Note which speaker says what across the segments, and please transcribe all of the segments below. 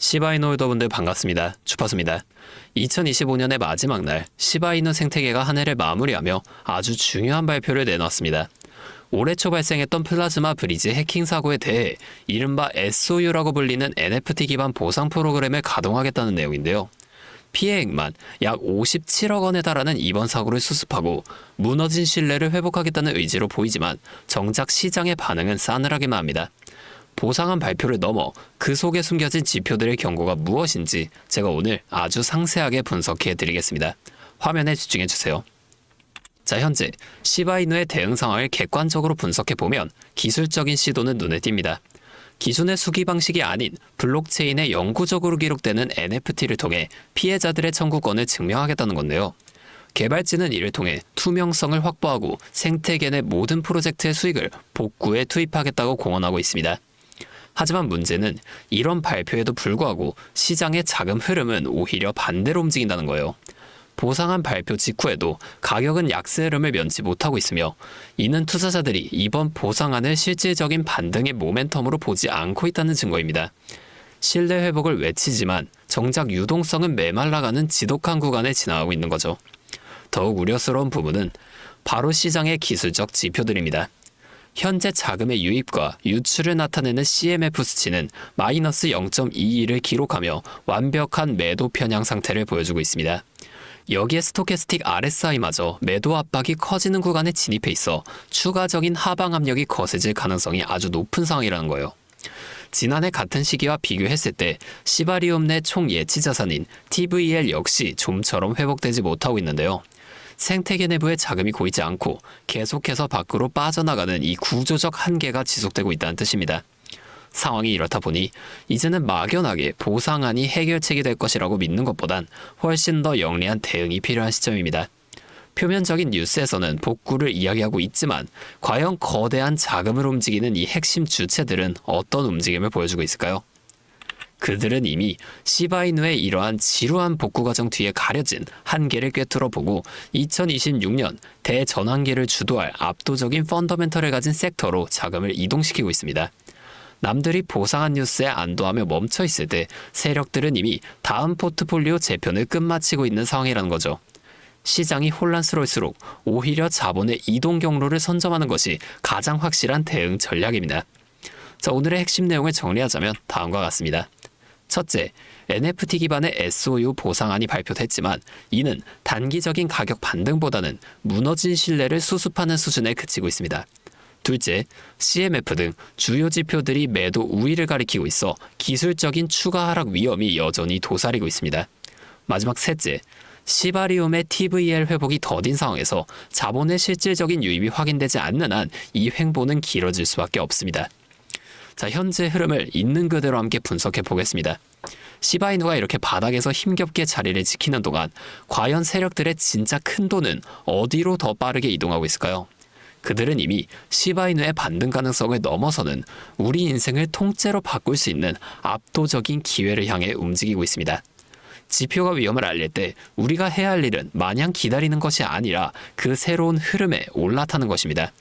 Speaker 1: 시바이누 홀더분들 반갑습니다. 주파수입니다. 2025년의 마지막 날 시바이누 생태계가 한 해를 마무리하며 아주 중요한 발표를 내놨습니다. 올해 초 발생했던 플라즈마 브리지 해킹 사고에 대해 이른바 SOU라고 불리는 NFT 기반 보상 프로그램을 가동하겠다는 내용인데요. 피해액만 약 57억 원에 달하는 이번 사고를 수습하고 무너진 신뢰를 회복하겠다는 의지로 보이지만 정작 시장의 반응은 싸늘하기만 합니다. 보상한 발표를 넘어 그 속에 숨겨진 지표들의 경고가 무엇인지 제가 오늘 아주 상세하게 분석해 드리겠습니다. 화면에 집중해 주세요. 자, 현재 시바이누의 대응 상황을 객관적으로 분석해 보면 기술적인 시도는 눈에 띕니다. 기존의 수기 방식이 아닌 블록체인에 영구적으로 기록되는 NFT를 통해 피해자들의 청구권을 증명하겠다는 건데요. 개발진은 이를 통해 투명성을 확보하고 생태계 내 모든 프로젝트의 수익을 복구에 투입하겠다고 공언하고 있습니다. 하지만 문제는 이런 발표에도 불구하고 시장의 자금 흐름은 오히려 반대로 움직인다는 거예요. 보상한 발표 직후에도 가격은 약세 흐름을 면치 못하고 있으며 이는 투자자들이 이번 보상안을 실질적인 반등의 모멘텀으로 보지 않고 있다는 증거입니다. 신뢰 회복을 외치지만 정작 유동성은 메말라가는 지독한 구간에 지나가고 있는 거죠. 더욱 우려스러운 부분은 바로 시장의 기술적 지표들입니다. 현재 자금의 유입과 유출을 나타내는 CMF 수치는 마이너스 0.22를 기록하며 완벽한 매도 편향 상태를 보여주고 있습니다. 여기에 스토캐스틱 RSI마저 매도 압박이 커지는 구간에 진입해 있어 추가적인 하방 압력이 거세질 가능성이 아주 높은 상황이라는 거예요. 지난해 같은 시기와 비교했을 때 시바리움 내 총 예치 자산인 TVL 역시 좀처럼 회복되지 못하고 있는데요. 생태계 내부의 자금이 고이지 않고 계속해서 밖으로 빠져나가는 이 구조적 한계가 지속되고 있다는 뜻입니다. 상황이 이렇다 보니 이제는 막연하게 보상안이 해결책이 될 것이라고 믿는 것보단 훨씬 더 영리한 대응이 필요한 시점입니다. 표면적인 뉴스에서는 복구를 이야기하고 있지만 과연 거대한 자금을 움직이는 이 핵심 주체들은 어떤 움직임을 보여주고 있을까요? 그들은 이미 시바이누의 이러한 지루한 복구 과정 뒤에 가려진 한계를 꿰뚫어 보고 2026년 대전환기를 주도할 압도적인 펀더멘털을 가진 섹터로 자금을 이동시키고 있습니다. 남들이 보상한 뉴스에 안도하며 멈춰 있을 때 세력들은 이미 다음 포트폴리오 재편을 끝마치고 있는 상황이라는 거죠. 시장이 혼란스러울수록 오히려 자본의 이동 경로를 선점하는 것이 가장 확실한 대응 전략입니다. 자, 오늘의 핵심 내용을 정리하자면 다음과 같습니다. 첫째, NFT 기반의 SOU 보상안이 발표됐지만 이는 단기적인 가격 반등보다는 무너진 신뢰를 수습하는 수준에 그치고 있습니다. 둘째, CMF 등 주요 지표들이 매도 우위를 가리키고 있어 기술적인 추가 하락 위험이 여전히 도사리고 있습니다. 마지막 셋째, 시바리움의 TVL 회복이 더딘 상황에서 자본의 실질적인 유입이 확인되지 않는 한 이 횡보는 길어질 수밖에 없습니다. 자, 현재 흐름을 있는 그대로 함께 분석해 보겠습니다. 시바이누가 이렇게 바닥에서 힘겹게 자리를 지키는 동안 과연 세력들의 진짜 큰 돈은 어디로 더 빠르게 이동하고 있을까요? 그들은 이미 시바이누의 반등 가능성을 넘어서는 우리 인생을 통째로 바꿀 수 있는 압도적인 기회를 향해 움직이고 있습니다. 지표가 위험을 알릴 때 우리가 해야 할 일은 마냥 기다리는 것이 아니라 그 새로운 흐름에 올라타는 것입니다.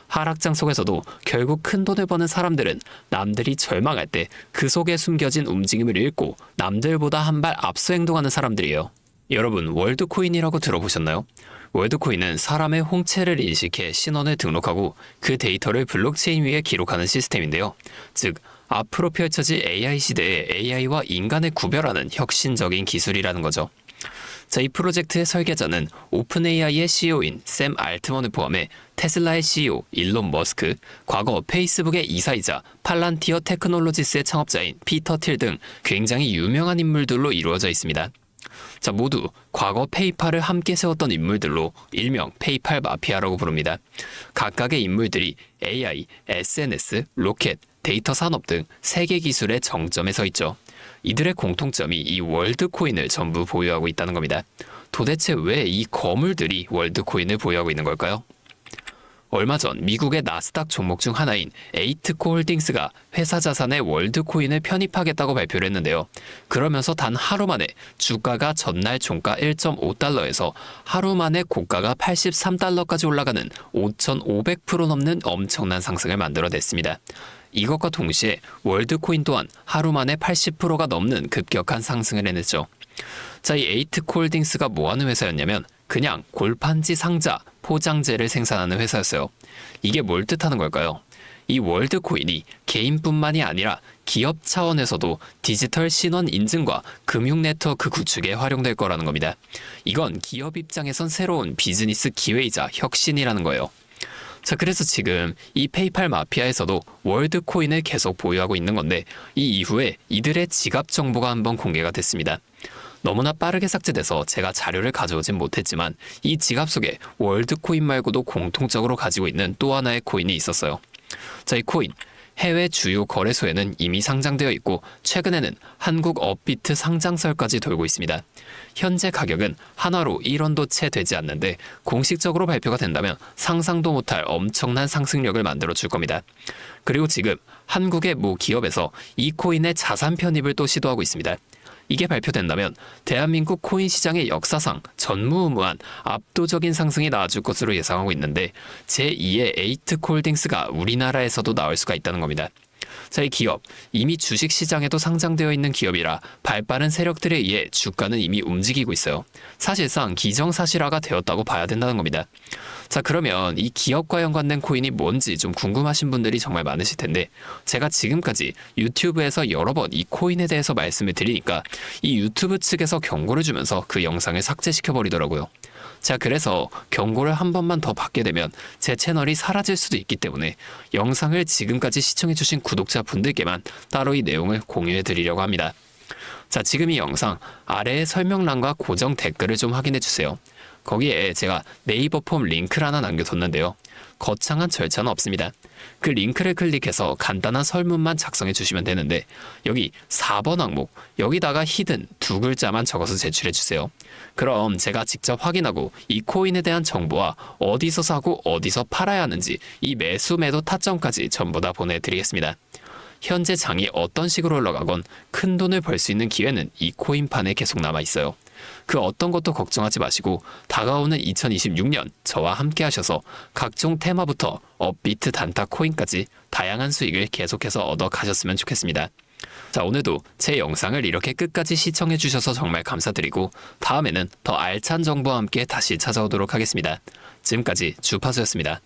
Speaker 1: 하락장 속에서도 결국 큰 돈을 버는 사람들은 남들이 절망할 때 그 속에 숨겨진 움직임을 읽고 남들보다 한 발 앞서 행동하는 사람들이에요. 여러분, 월드코인이라고 들어보셨나요? 월드코인은 사람의 홍채를 인식해 신원을 등록하고 그 데이터를 블록체인 위에 기록하는 시스템인데요. 즉, 앞으로 펼쳐질 AI 시대에 AI와 인간을 구별하는 혁신적인 기술이라는 거죠. 자, 이 프로젝트의 설계자는 오픈AI의 CEO인 샘 알트먼을 포함해 테슬라의 CEO 일론 머스크, 과거 페이스북의 이사이자 팔란티어 테크놀로지스의 창업자인 피터 틸 등 굉장히 유명한 인물들로 이루어져 있습니다. 자, 모두 과거 페이팔을 함께 세웠던 인물들로 일명 페이팔 마피아라고 부릅니다. 각각의 인물들이 AI, SNS, 로켓, 데이터 산업 등 세계 기술의 정점에 서 있죠. 이들의 공통점이 이 월드코인을 전부 보유하고 있다는 겁니다. 도대체 왜 이 거물들이 월드코인을 보유하고 있는 걸까요? 얼마 전 미국의 나스닥 종목 중 하나인 에이트코 홀딩스가 회사 자산에 월드코인을 편입하겠다고 발표를 했는데요. 그러면서 단 하루 만에 주가가 전날 종가 1.5달러에서 하루 만에 고가가 83달러까지 올라가는 5,500% 넘는 엄청난 상승을 만들어냈습니다. 이것과 동시에 월드코인 또한 하루 만에 80%가 넘는 급격한 상승을 해냈죠. 자, 이 에이트코홀딩스가 뭐 하는 회사였냐면 그냥 골판지 상자, 포장재를 생산하는 회사였어요. 이게 뭘 뜻하는 걸까요? 이 월드코인이 개인뿐만이 아니라 기업 차원에서도 디지털 신원 인증과 금융 네트워크 구축에 활용될 거라는 겁니다. 이건 기업 입장에선 새로운 비즈니스 기회이자 혁신이라는 거예요. 자, 그래서 지금 이 페이팔 마피아에서도 월드코인을 계속 보유하고 있는 건데 이 이후에 이들의 지갑 정보가 한번 공개가 됐습니다. 너무나 빠르게 삭제돼서 제가 자료를 가져오진 못했지만 이 지갑 속에 월드코인 말고도 공통적으로 가지고 있는 또 하나의 코인이 있었어요. 자, 이 코인 해외 주요 거래소에는 이미 상장되어 있고 최근에는 한국 업비트 상장설까지 돌고 있습니다. 현재 가격은 한화로 1원도 채 되지 않는데 공식적으로 발표가 된다면 상상도 못할 엄청난 상승력을 만들어 줄 겁니다. 그리고 지금 한국의 모 기업에서 이 코인의 자산 편입을 또 시도하고 있습니다. 이게 발표된다면 대한민국 코인 시장의 역사상 전무후무한 압도적인 상승이 나와줄 것으로 예상하고 있는데 제2의 에이트코홀딩스가 우리나라에서도 나올 수가 있다는 겁니다. 자, 이 기업 이미 주식시장에도 상장되어 있는 기업이라 발빠른 세력들에 의해 주가는 이미 움직이고 있어요. 사실상 기정사실화가 되었다고 봐야 된다는 겁니다. 자, 그러면 이 기업과 연관된 코인이 뭔지 좀 궁금하신 분들이 정말 많으실 텐데 제가 지금까지 유튜브에서 여러 번 이 코인에 대해서 말씀을 드리니까 이 유튜브 측에서 경고를 주면서 그 영상을 삭제시켜 버리더라고요. 자, 그래서 경고를 한 번만 더 받게 되면 제 채널이 사라질 수도 있기 때문에 영상을 지금까지 시청해주신 구독자분들께만 따로 이 내용을 공유해 드리려고 합니다. 자, 지금 이 영상 아래의 설명란과 고정 댓글을 좀 확인해 주세요. 거기에 제가 네이버 폼 링크를 하나 남겨뒀는데요. 거창한 절차는 없습니다. 그 링크를 클릭해서 간단한 설문만 작성해 주시면 되는데 여기 4번 항목, 여기다가 히든 두 글자만 적어서 제출해 주세요. 그럼 제가 직접 확인하고 이 코인에 대한 정보와 어디서 사고 어디서 팔아야 하는지 이 매수 매도 타점까지 전부 다 보내드리겠습니다. 현재 장이 어떤 식으로 올라가건 큰 돈을 벌 수 있는 기회는 이 코인판에 계속 남아 있어요. 그 어떤 것도 걱정하지 마시고 다가오는 2026년 저와 함께 하셔서 각종 테마부터 업비트 단타 코인까지 다양한 수익을 계속해서 얻어 가셨으면 좋겠습니다. 자, 오늘도 제 영상을 이렇게 끝까지 시청해 주셔서 정말 감사드리고 다음에는 더 알찬 정보와 함께 다시 찾아오도록 하겠습니다. 지금까지 주파수였습니다.